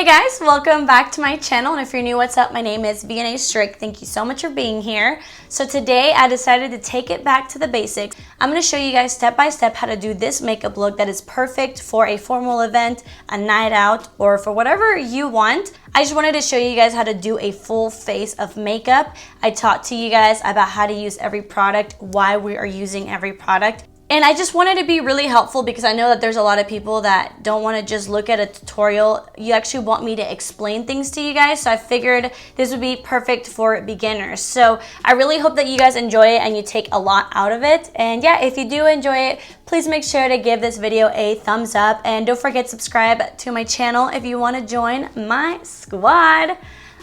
guys, welcome back to my channel, and if you're new, what's up? My name is vianney.strick. Thank you so much for being here. So today I decided to take it back to the basics. I'm going to show you guys step by step how to do this makeup look that is perfect for a formal event, a night out, or for whatever you want. I just wanted to show you guys how to do a full face of makeup. I taught to you guys about how to use every product, why we are using every product. And I just wanted to be really helpful because I know that there's a lot of people that don't want to just look at a tutorial. You actually want me to explain things to you guys. So I figured this would be perfect for beginners. So I really hope that you guys enjoy it and you take a lot out of it. And yeah, if you do enjoy it, please make sure to give this video a thumbs up. And don't forget to subscribe to my channel if you want to join my squad.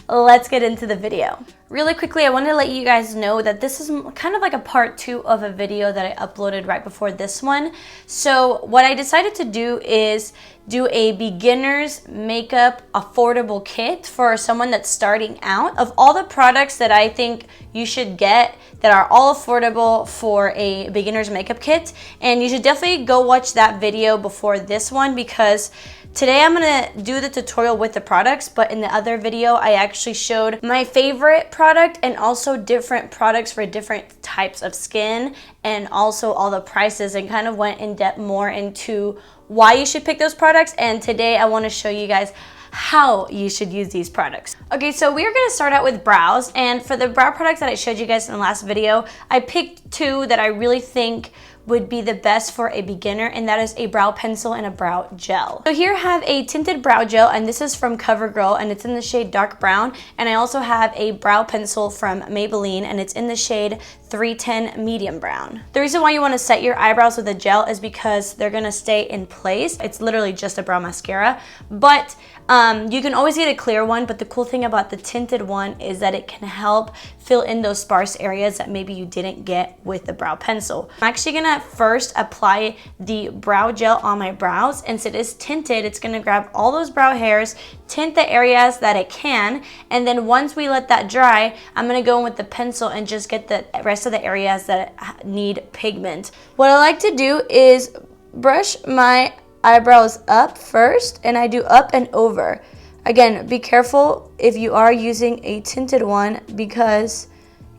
Let's get into the video. Really quickly, I wanted to let you guys know that this is kind of like a part 2 of a video that I uploaded right before this one. So what I decided to do is do a beginner's makeup affordable kit for someone that's starting out. Of all the products that I think you should get that are all affordable for a beginner's makeup kit, and you should definitely go watch that video before this one because today I'm gonna do the tutorial with the products, but in the other video I actually showed my favorite product and also different products for different types of skin and also all the prices, and kind of went in depth more into why you should pick those products. And today I want to show you guys how you should use these products. Okay, so we are going to start out with brows, and for the brow products that I showed you guys in the last video, I picked 2 that I really think would be the best for a beginner, and that is a brow pencil and a brow gel. So here I have a tinted brow gel, and this is from Covergirl, and it's in the shade dark brown. And I also have a brow pencil from Maybelline, and it's in the shade 310 medium brown. The reason why you want to set your eyebrows with a gel is because they're gonna stay in place. It's literally just a brow mascara, but you can always get a clear one, but the cool thing about the tinted one is that it can help fill in those sparse areas that maybe you didn't get with the brow pencil. I'm actually gonna first apply the brow gel on my brows, and since it is tinted, it's gonna grab all those brow hairs, tint the areas that it can, and then once we let that dry, I'm gonna go in with the pencil and just get the rest of the areas that need pigment. What I like to do is brush my eyebrows up first, and I do up and over. Again, be careful if you are using a tinted one because,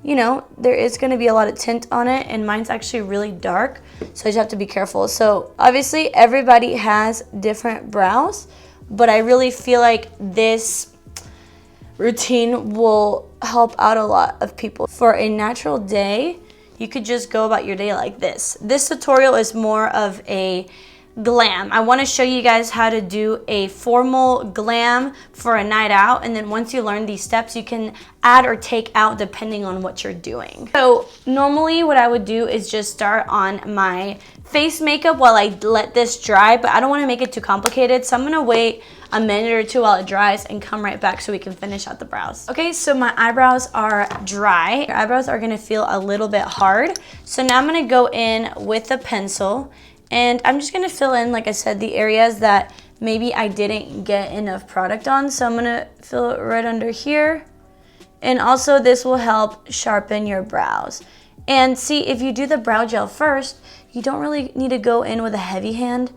you know, there is going to be a lot of tint on it, and mine's actually really dark, so I just have to be careful. So obviously everybody has different brows, but I really feel like this routine will help out a lot of people. For a natural day, you could just go about your day like this. This tutorial is more of a glam. I want to show you guys how to do a formal glam for a night out, and then once you learn these steps, you can add or take out depending on what you're doing. So normally what I would do is just start on my face makeup while I let this dry, but I don't want to make it too complicated, so I'm going to wait a minute or 2 while it dries and come right back so we can finish out the brows. Okay, so my eyebrows are dry. Your eyebrows are going to feel a little bit hard, so now I'm going to go in with a pencil, and I'm just gonna fill in, like I said, the areas that maybe I didn't get enough product on. So I'm gonna fill it right under here. And also this will help sharpen your brows. And see, if you do the brow gel first, you don't really need to go in with a heavy hand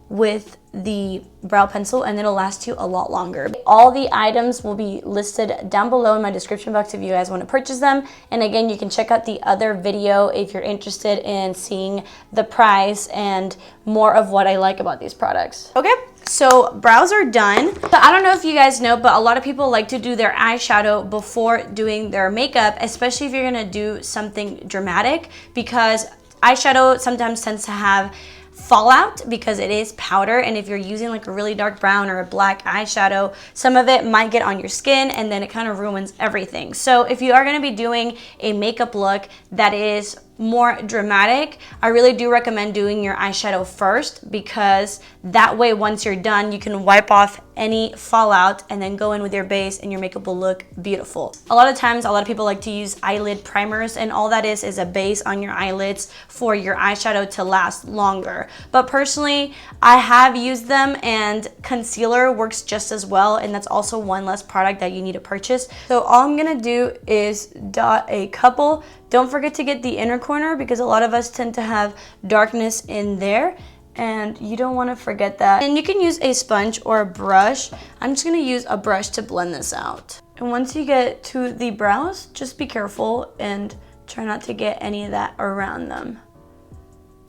with the brow pencil, and it'll last you a lot longer. All the items will be listed down below in my description box if you guys want to purchase them. And again, you can check out the other video if you're interested in seeing the price and more of what I like about these products. Okay, so brows are done. So I don't know if you guys know, but a lot of people like to do their eyeshadow before doing their makeup, especially if you're gonna do something dramatic, because eyeshadow sometimes tends to have fallout because it is powder, and if you're using like a really dark brown or a black eyeshadow, some of it might get on your skin and then it kind of ruins everything. So if you are going to be doing a makeup look that is more dramatic, I really do recommend doing your eyeshadow first, because that way once you're done you can wipe off any fallout and then go in with your base and your makeup will look beautiful. A lot of times a lot of people like to use eyelid primers, and all that is a base on your eyelids for your eyeshadow to last longer. But personally, I have used them, and concealer works just as well, and that's also one less product that you need to purchase. So all I'm gonna do is dot a couple. Don't forget to get the inner corner because a lot of us tend to have darkness in there. and you don't want to forget that. And you can use a sponge or a brush. I'm just going to use a brush to blend this out. And once you get to the brows, just be careful and try not to get any of that around them.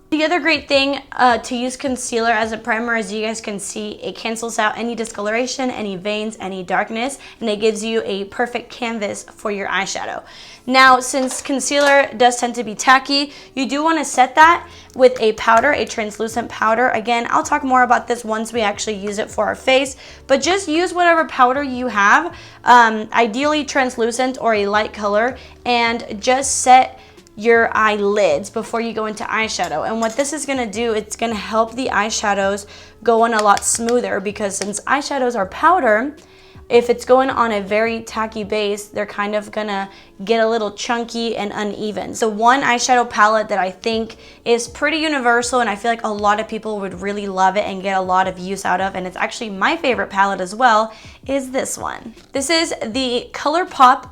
The other great thing to use concealer as a primer, as you guys can see, it cancels out any discoloration, any veins, any darkness, and it gives you a perfect canvas for your eyeshadow. Now, since concealer does tend to be tacky, you do want to set that with a powder, a translucent powder. Again, I'll talk more about this once we actually use it for our face, but just use whatever powder you have, ideally translucent or a light color, and just set your eyelids before you go into eyeshadow. And what this is going to do, it's going to help the eyeshadows go on a lot smoother, because since eyeshadows are powder, if it's going on a very tacky base, they're kind of gonna get a little chunky and uneven. So one eyeshadow palette that I think is pretty universal, and I feel like a lot of people would really love it and get a lot of use out of, and it's actually my favorite palette as well, is this one. This is the ColourPop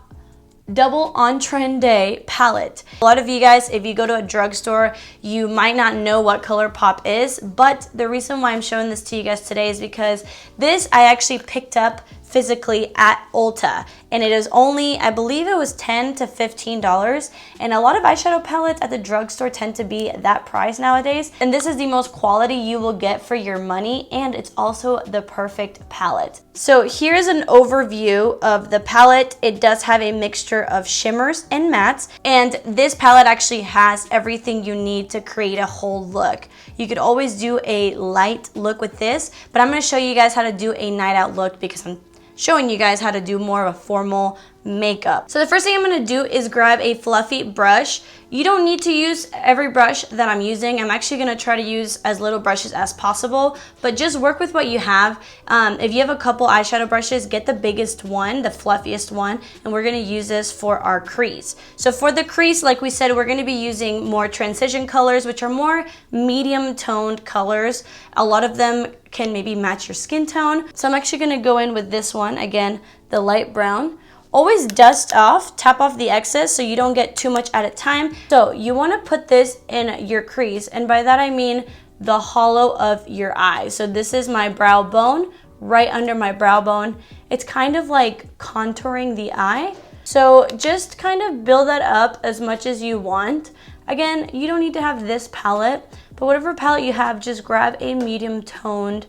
Double On Trend Day palette. A lot of you guys, if you go to a drugstore, you might not know what ColourPop is, but the reason why I'm showing this to you guys today is because this I actually picked up physically at Ulta, and it is only, I believe it was $10 to $15, and a lot of eyeshadow palettes at the drugstore tend to be that price nowadays, and this is the most quality you will get for your money, and it's also the perfect palette. So here's an overview of the palette. It does have a mixture of shimmers and mattes, and this palette actually has everything you need to create a whole look. You could always do a light look with this, but I'm going to show you guys how to do a night out look, because I'm showing you guys how to do more of a formal makeup. So the first thing I'm going to do is grab a fluffy brush. You don't need to use every brush that I'm using. I'm actually going to try to use as little brushes as possible, but just work with what you have. If you have a couple eyeshadow brushes, get the biggest one, the fluffiest one, and we're going to use this for our crease. So for the crease, like we said, we're going to be using more transition colors, which are more medium toned colors. A lot of them can maybe match your skin tone. So I'm actually going to go in with this one, again, the light brown. Always dust off, tap off the excess so you don't get too much at a time. So you want to put this in your crease, and by that I mean the hollow of your eye. So this is my brow bone, right under my brow bone. It's kind of like contouring the eye. So just kind of build that up as much as you want. Again, you don't need to have this palette, but whatever palette you have, just grab a medium toned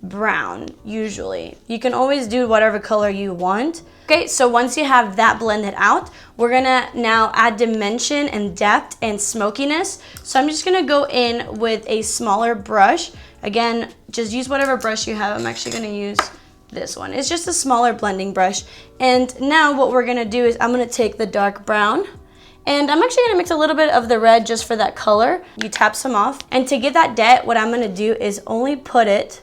brown. Usually you can always do whatever color you want. Okay, so once you have that blended out, we're gonna now add dimension and depth and smokiness. So I'm just gonna go in with a smaller brush. Again, just use whatever brush you have. I'm actually gonna use this one. It's just a smaller blending brush. And now what we're gonna do is I'm gonna take the dark brown, and I'm actually gonna mix a little bit of the red just for that color. You tap some off, and to get that depth, what I'm gonna do is only put it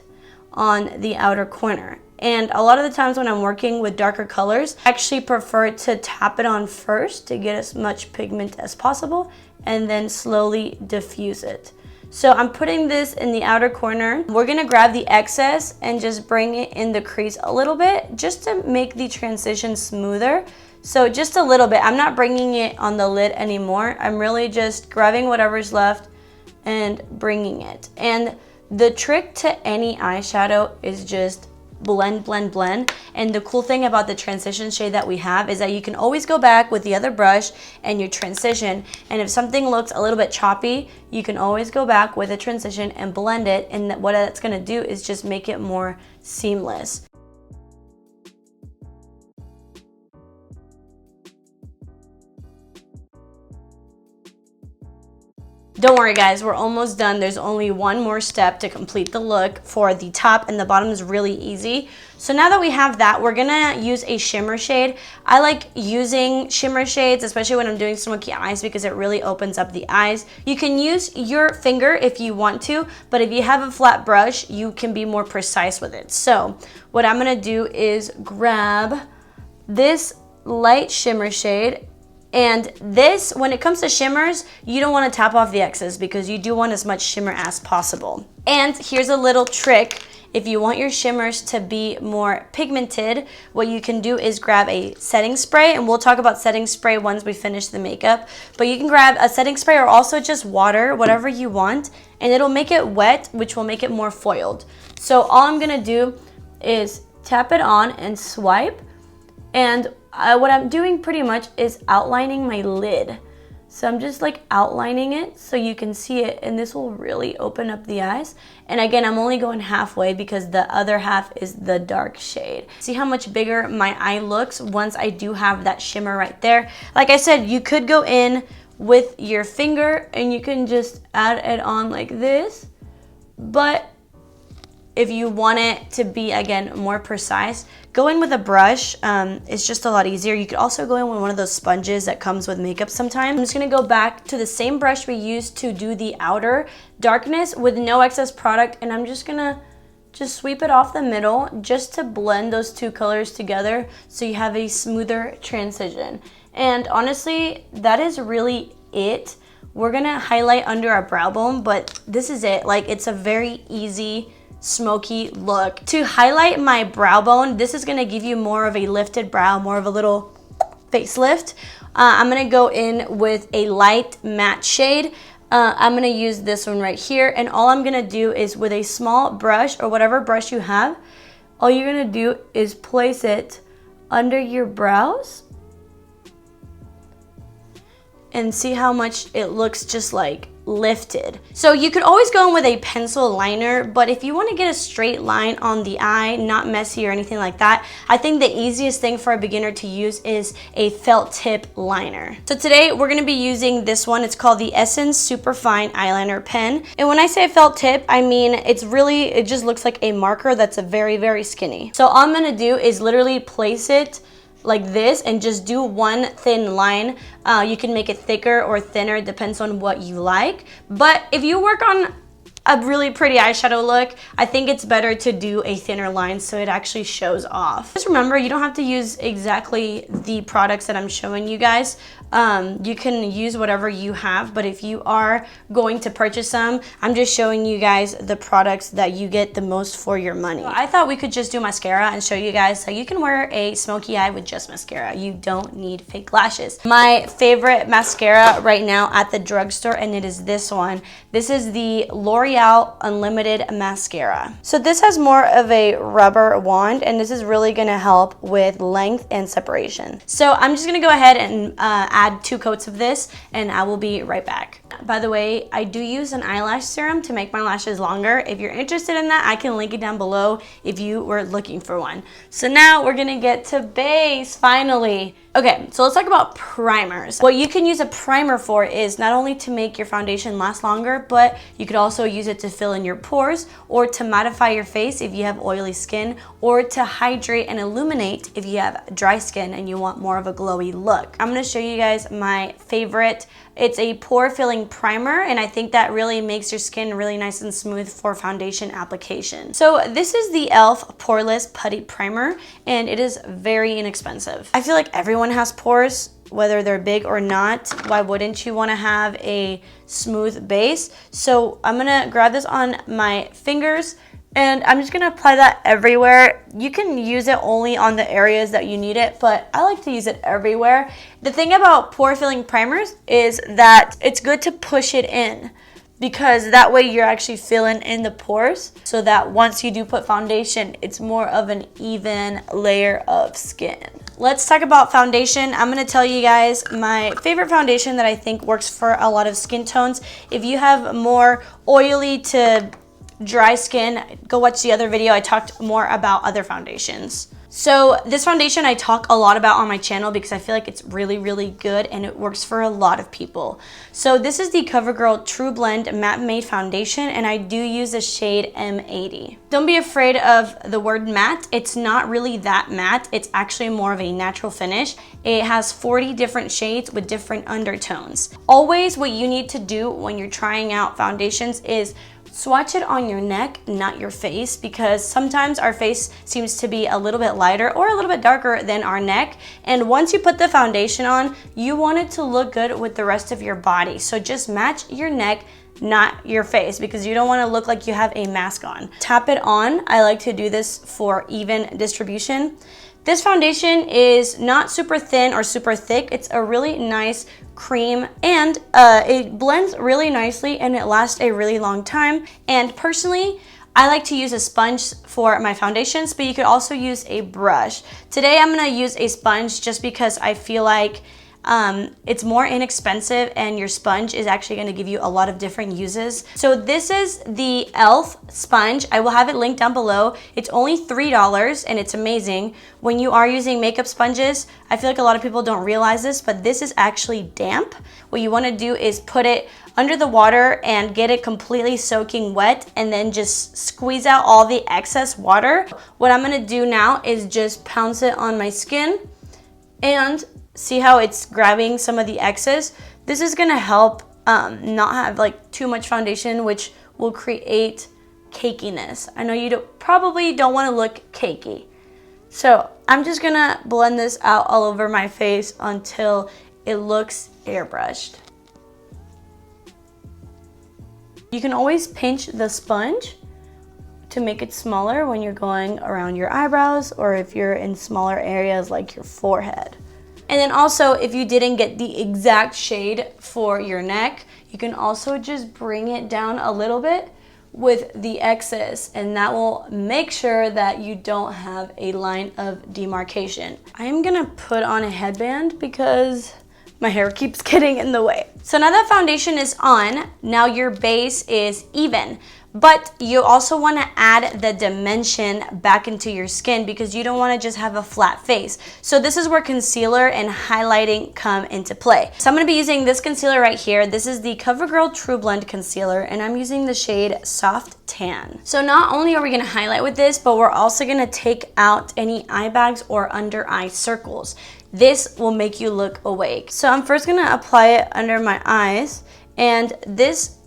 on the outer corner. And a lot of the times when I'm working with darker colors, I actually prefer to tap it on first to get as much pigment as possible, and then slowly diffuse it. So I'm putting this in the outer corner. We're gonna grab the excess and just bring it in the crease a little bit, just to make the transition smoother. So just a little bit. I'm not bringing it on the lid anymore. I'm really just grabbing whatever's left and bringing it. And the trick to any eyeshadow is just blend, blend, blend. And the cool thing about the transition shade that we have is that you can always go back with the other brush and your transition. And if something looks a little bit choppy, you can always go back with a transition and blend it. And what that's gonna do is just make it more seamless. Don't worry guys, we're almost done. There's only one more step to complete the look. For the top and the bottom is really easy. So now that we have that, we're gonna use a shimmer shade. I like using shimmer shades, especially when I'm doing smoky eyes, because it really opens up the eyes. You can use your finger if you want to, but if you have a flat brush, you can be more precise with it. So what I'm gonna do is grab this light shimmer shade. And this, when it comes to shimmers, you don't want to tap off the excess because you do want as much shimmer as possible. And here's a little trick. If you want your shimmers to be more pigmented, what you can do is grab a setting spray, and we'll talk about setting spray once we finish the makeup. But you can grab a setting spray or also just water, whatever you want, and it'll make it wet, which will make it more foiled. So all I'm gonna do is tap it on and swipe, and what I'm doing pretty much is outlining my lid. So I'm just like outlining it so you can see it, and this will really open up the eyes. And again, I'm only going halfway because the other half is the dark shade. See how much bigger my eye looks once I do have that shimmer right there. Like I said, you could go in with your finger and you can just add it on like this, but if you want it to be, again, more precise, go in with a brush. It's just a lot easier. You could also go in with one of those sponges that comes with makeup sometimes. I'm just gonna go back to the same brush we used to do the outer darkness with no excess product, and I'm just gonna sweep it off the middle just to blend those two colors together so you have a smoother transition. And honestly, that is really it. We're gonna highlight under our brow bone, but this is it. Like, it's a very easy, smoky look. To highlight my brow bone, this is gonna give you more of a lifted brow, more of a little facelift. I'm gonna go in with a light matte shade. I'm gonna use this one right here, and all I'm gonna do is with a small brush or whatever brush you have, all you're gonna do is place it under your brows and see how much it looks just like lifted. So you could always go in with a pencil liner, but if you want to get a straight line on the eye, not messy or anything like that, I think the easiest thing for a beginner to use is a felt tip liner. So today we're going to be using this one. It's called the Essence Superfine Eyeliner Pen. And when I say felt tip, I mean it just looks like a marker that's a very, very skinny. So all I'm going to do is literally place it like this and just do one thin line. You can make it thicker or thinner, depends on what you like. But if you work on a really pretty eyeshadow look, I think it's better to do a thinner line so it actually shows off. Just remember, you don't have to use exactly the products that I'm showing you guys. You can use whatever you have, but if you are going to purchase some, I'm just showing you guys the products that you get the most for your money. So I thought we could just do mascara and show you guys how you can wear a smoky eye with just mascara. You don't need fake lashes. My favorite mascara right now at the drugstore, and it is this one. This is the L'Oreal Unlimited Mascara. So this has more of a rubber wand, and this is really gonna help with length and separation. So I'm just gonna go ahead and add 2 coats of this, and I will be right back. By the way, I do use an eyelash serum to make my lashes longer. If you're interested in that, I can link it down below if you were looking for one. So now we're gonna get to base, finally. Okay, so let's talk about primers. What you can use a primer for is not only to make your foundation last longer, but you could also use it to fill in your pores or to mattify your face if you have oily skin, or to hydrate and illuminate if you have dry skin and you want more of a glowy look. I'm gonna show you guys my favorite. It's a pore filling primer, and I think that really makes your skin really nice and smooth for foundation application. So this is the e.l.f. Poreless Putty Primer, and it is very inexpensive. I feel like everyone has pores, whether they're big or not. Why wouldn't you want to have a smooth base? So I'm gonna grab this on my fingers, and I'm just gonna apply that everywhere. You can use it only on the areas that you need it, but I like to use it everywhere. The thing about pore filling primers is that it's good to push it in, because that way you're actually filling in the pores, so that once you do put foundation, it's more of an even layer of skin. Let's talk about foundation. I'm gonna tell you guys my favorite foundation that I think works for a lot of skin tones. If you have more oily to dry skin, go watch the other video. I talked more about other foundations. So this foundation I talk a lot about on my channel because I feel like it's really, really good and it works for a lot of people. So this is the Covergirl truBLEND Matte Made Foundation, and I do use the shade M80. Don't be afraid of the word matte. It's not really that matte. It's actually more of a natural finish. It has 40 different shades with different undertones. Always what you need to do when you're trying out foundations is swatch it on your neck, not your face, because sometimes our face seems to be a little bit lighter or a little bit darker than our neck. And once you put the foundation on, you want it to look good with the rest of your body. So just match your neck, not your face, because you don't want to look like you have a mask on. Tap it on. I like to do this for even distribution. This foundation is not super thin or super thick. It's a really nice cream, and it blends really nicely and it lasts a really long time. And personally, I like to use a sponge for my foundations, but you could also use a brush. Today I'm gonna use a sponge just because I feel like it's more inexpensive and your sponge is actually going to give you a lot of different uses. So this is the e.l.f. sponge. I will have it linked down below. It's only $3 and it's amazing. When you are using makeup sponges, I feel like a lot of people don't realize this, but this is actually damp. What you want to do is put it under the water and get it completely soaking wet, and then just squeeze out all the excess water. What I'm going to do now is just pounce it on my skin, and see how it's grabbing some of the excess. This is gonna help not have like too much foundation, which will create cakiness. I know you probably don't want to look cakey. So I'm just gonna blend this out all over my face until it looks airbrushed. You can always pinch the sponge to make it smaller when you're going around your eyebrows, or if you're in smaller areas like your forehead. And then also, if you didn't get the exact shade for your neck, you can also just bring it down a little bit with the excess, and that will make sure that you don't have a line of demarcation. I am gonna put on a headband because my hair keeps getting in the way. So now that foundation is on, now your base is even. But you also want to add the dimension back into your skin because you don't want to just have a flat face. So this is where concealer and highlighting come into play. So I'm going to be using this concealer right here. This is the Covergirl truBLEND concealer, and I'm using the shade Soft Tan. So not only are we going to highlight with this, but we're also going to take out any eye bags or under eye circles. This will make you look awake. So I'm first going to apply it under my eyes, and this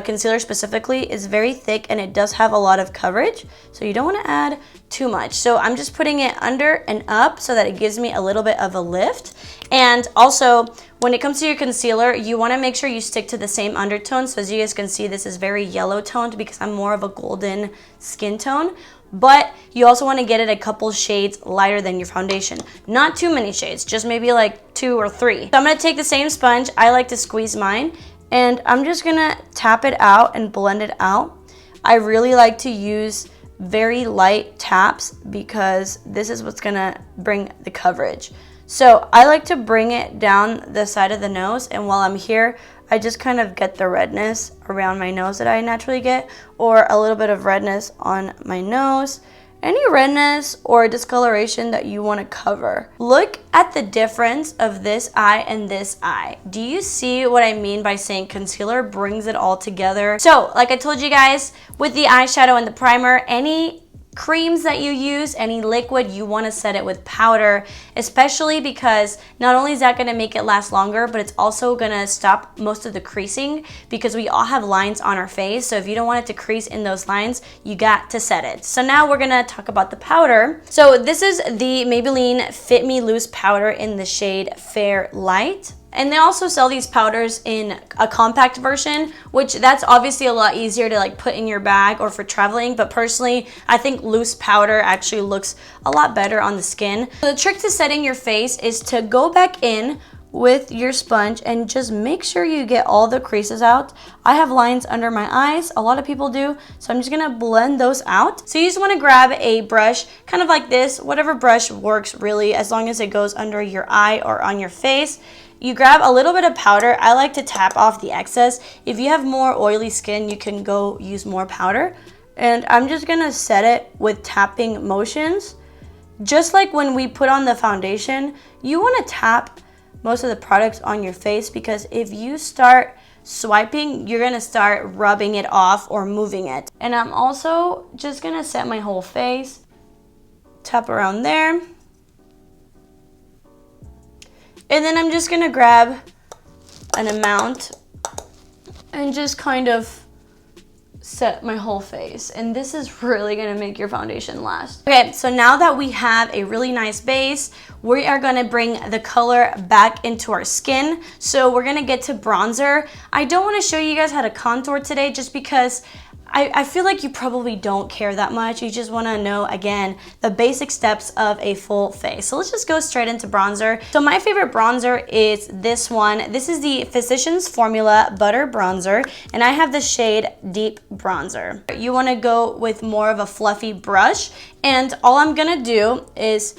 concealer specifically is very thick and it does have a lot of coverage, so you don't want to add too much. So I'm just putting it under and up so that it gives me a little bit of a lift. And also, when it comes to your concealer, you want to make sure you stick to the same undertone. So as you guys can see, this is very yellow toned because I'm more of a golden skin tone. But you also want to get it a couple shades lighter than your foundation. Not too many shades, just maybe like 2 or 3. So I'm going to take the same sponge. I like to squeeze mine, and I'm just gonna tap it out and blend it out. I really like to use very light taps because this is what's gonna bring the coverage. So I like to bring it down the side of the nose, and while I'm here, I just kind of get the redness around my nose that I naturally get, or a little bit of redness on my nose. Any redness or discoloration that you want to cover. Look at the difference of this eye and this eye. Do you see what I mean by saying concealer brings it all together? So, like I told you guys, with the eyeshadow and the primer, any creams that you use, any liquid, you want to set it with powder, especially because not only is that going to make it last longer, but it's also going to stop most of the creasing because we all have lines on our face. So if you don't want it to crease in those lines, you got to set it. So now we're going to talk about the powder. So this is the Maybelline Fit Me Loose powder in the shade Fair Light. And they also sell these powders in a compact version, which that's obviously a lot easier to like put in your bag or for traveling. But personally, I think loose powder actually looks a lot better on the skin. So the trick to setting your face is to go back in with your sponge and just make sure you get all the creases out. I have lines under my eyes, a lot of people do, so I'm just gonna blend those out. So you just wanna grab a brush, kind of like this, whatever brush works really, as long as it goes under your eye or on your face. You grab a little bit of powder. I like to tap off the excess. If you have more oily skin, you can go use more powder. And I'm just gonna set it with tapping motions. Just like when we put on the foundation, you wanna tap most of the products on your face, because if you start swiping, you're gonna start rubbing it off or moving it. And I'm also just gonna set my whole face, tap around there. And then I'm just gonna grab an amount and just kind of set my whole face, and this is really gonna make your foundation last. Okay, so now that we have a really nice base, we are gonna bring the color back into our skin. So we're gonna get to bronzer. I don't wanna show you guys how to contour today just because I feel like you probably don't care that much. You just wanna know, again, the basic steps of a full face. So let's just go straight into bronzer. So my favorite bronzer is this one. This is the Physicians Formula Butter Bronzer, and I have the shade Deep Bronzer. You wanna go with more of a fluffy brush, and all I'm gonna do is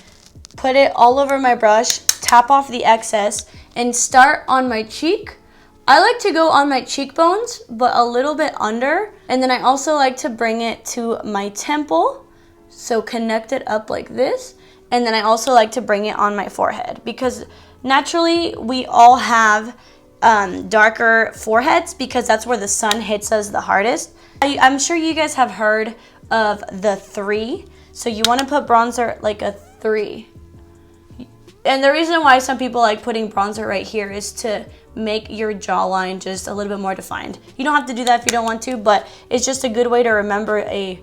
put it all over my brush, tap off the excess, and start on my cheek. I like to go on my cheekbones, but a little bit under. And then I also like to bring it to my temple. So connect it up like this. And then I also like to bring it on my forehead because naturally we all have darker foreheads because that's where the sun hits us the hardest. I'm sure you guys have heard of the 3. So you want to put bronzer like a 3. And the reason why some people like putting bronzer right here is to make your jawline just a little bit more defined. You don't have to do that if you don't want to, but it's just a good way to remember a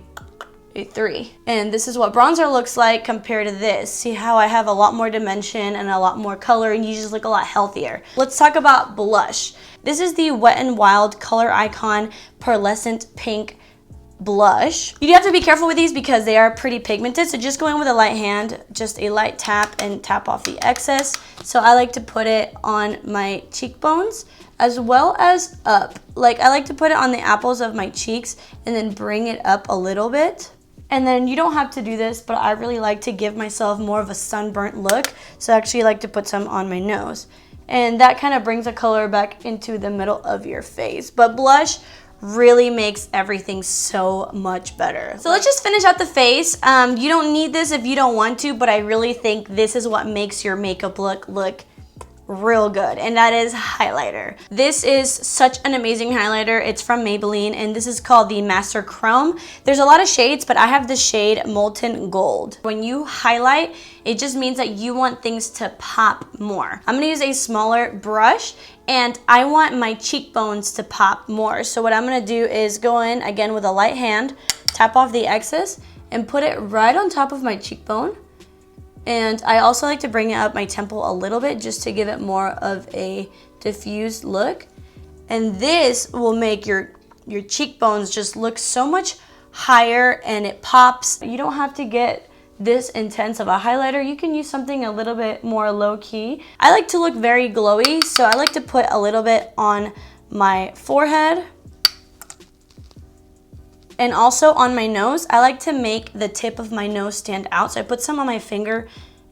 3. And this is what bronzer looks like compared to this. See how I have a lot more dimension and a lot more color, and you just look a lot healthier. Let's talk about blush. This is the Wet n Wild Color Icon Pearlescent Pink blush. You have to be careful with these because they are pretty pigmented, so just go in with a light hand, just a light tap and tap off the excess. So I like to put it on my cheekbones as well as up. Like I like to put it on the apples of my cheeks and then bring it up a little bit. And then you don't have to do this, but I really like to give myself more of a sunburnt look. So I actually like to put some on my nose. And that kind of brings the color back into the middle of your face. But blush really makes everything so much better. So let's just finish out the face. You don't need this if you don't want to, but I really think this is what makes your makeup look real good, and that is highlighter. This is such an amazing highlighter. It's from Maybelline, and this is called the Master Chrome. There's a lot of shades, but I have the shade Molten Gold. When you highlight, it just means that you want things to pop more. I'm gonna use a smaller brush, and I want my cheekbones to pop more. So what I'm gonna do is go in again with a light hand, tap off the excess, and put it right on top of my cheekbone. And I also like to bring it up my temple a little bit just to give it more of a diffused look. And this will make your cheekbones just look so much higher and it pops. You don't have to get this intense of a highlighter. You can use something a little bit more low-key. I like to look very glowy, so I like to put a little bit on my forehead. And also on my nose, I like to make the tip of my nose stand out. So I put some on my finger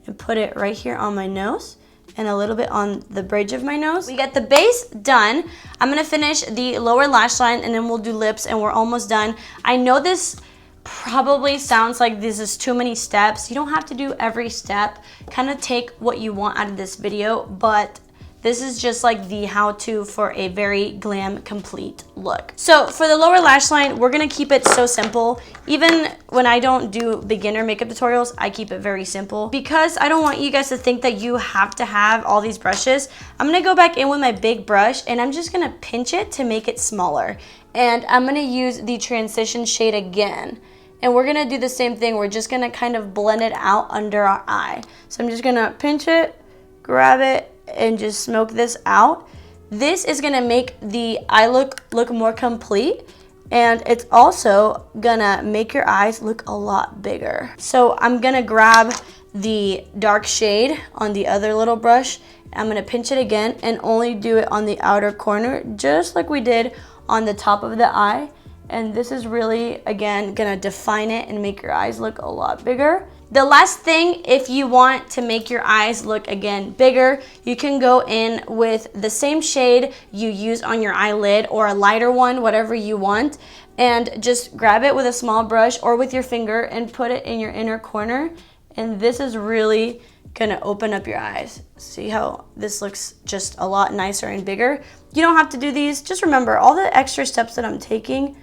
and put it right here on my nose and a little bit on the bridge of my nose. We got the base done. I'm gonna finish the lower lash line and then we'll do lips and we're almost done. I know this probably sounds like this is too many steps. You don't have to do every step. Kind of take what you want out of this video, but this is just like the how-to for a very glam complete look. So for the lower lash line, we're gonna keep it so simple. Even when I don't do beginner makeup tutorials, I keep it very simple because I don't want you guys to think that you have to have all these brushes. I'm gonna go back in with my big brush and I'm just gonna pinch it to make it smaller. And I'm gonna use the transition shade again. And we're gonna do the same thing. We're just gonna kind of blend it out under our eye. So I'm just gonna pinch it, grab it, and just smoke this out. This is gonna make the eye look more complete, and it's also gonna make your eyes look a lot bigger. So I'm gonna grab the dark shade on the other little brush. I'm gonna pinch it again and only do it on the outer corner, just like we did on the top of the eye. And this is really, again, gonna define it and make your eyes look a lot bigger. The last thing, if you want to make your eyes look, again, bigger, you can go in with the same shade you use on your eyelid or a lighter one, whatever you want, and just grab it with a small brush or with your finger and put it in your inner corner. And this is really gonna open up your eyes. See how this looks just a lot nicer and bigger? You don't have to do these. Just remember, all the extra steps that I'm taking,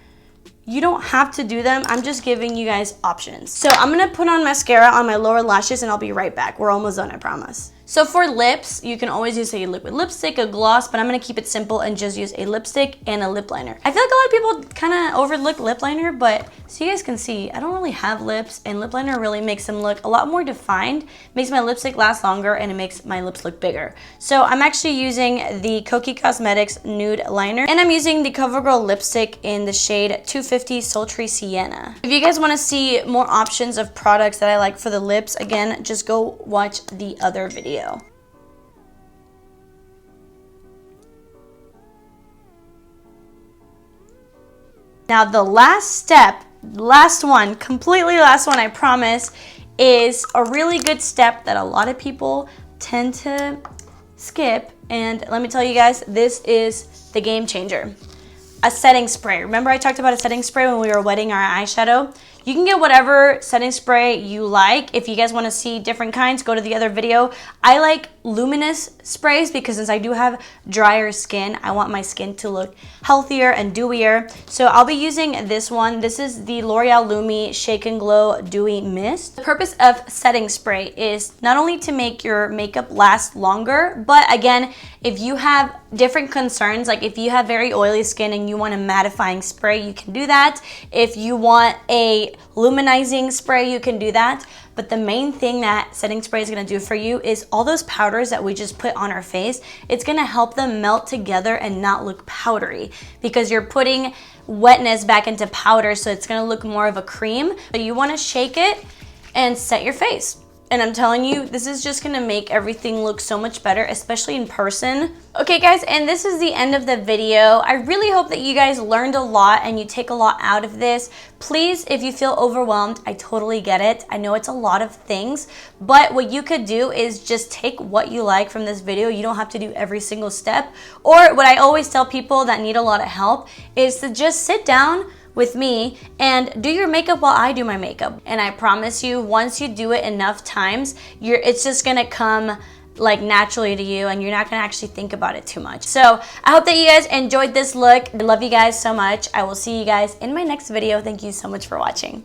you don't have to do them. I'm just giving you guys options. So I'm gonna put on mascara on my lower lashes and I'll be right back. We're almost done, I promise. So for lips, you can always use a liquid lipstick, a gloss, but I'm gonna keep it simple and just use a lipstick and a lip liner. I feel like a lot of people kind of overlook lip liner, but so you guys can see, I don't really have lips, and lip liner really makes them look a lot more defined, makes my lipstick last longer, and it makes my lips look bigger. So I'm actually using the KOKIE Cosmetics Nude Liner, and I'm using the Covergirl lipstick in the shade 250 Sultry Sienna. If you guys wanna see more options of products that I like for the lips, again, just go watch the other video. Now the last step, completely last one, I promise, is a really good step that a lot of people tend to skip. And let me tell you guys, this is the game changer. A setting spray. Remember I talked about a setting spray when we were wetting our eyeshadow? You can get whatever setting spray you like. If you guys want to see different kinds, go to the other video. I like luminous sprays because since I do have drier skin, I want my skin to look healthier and dewier. So I'll be using this one. This is the L'Oreal Lumi Shake and Glow Dewy Mist. The purpose of setting spray is not only to make your makeup last longer, but again, if you have different concerns, like if you have very oily skin and you want a mattifying spray, you can do that. If you want a luminizing spray, you can do that. But the main thing that setting spray is gonna do for you is all those powders that we just put on our face, it's gonna help them melt together and not look powdery because you're putting wetness back into powder, so it's gonna look more of a cream. So you wanna shake it and set your face. And I'm telling you, this is just gonna make everything look so much better, especially in person. Okay guys, and this is the end of the video. I really hope that you guys learned a lot and you take a lot out of this. Please, if you feel overwhelmed, I totally get it. I know it's a lot of things, but what you could do is just take what you like from this video. You don't have to do every single step. Or what I always tell people that need a lot of help is to just sit down with me and do your makeup while I do my makeup. And I promise you, once you do it enough times, it's just gonna come like naturally to you and you're not gonna actually think about it too much. So I hope that you guys enjoyed this look. I love you guys so much. I will see you guys in my next video. Thank you so much for watching.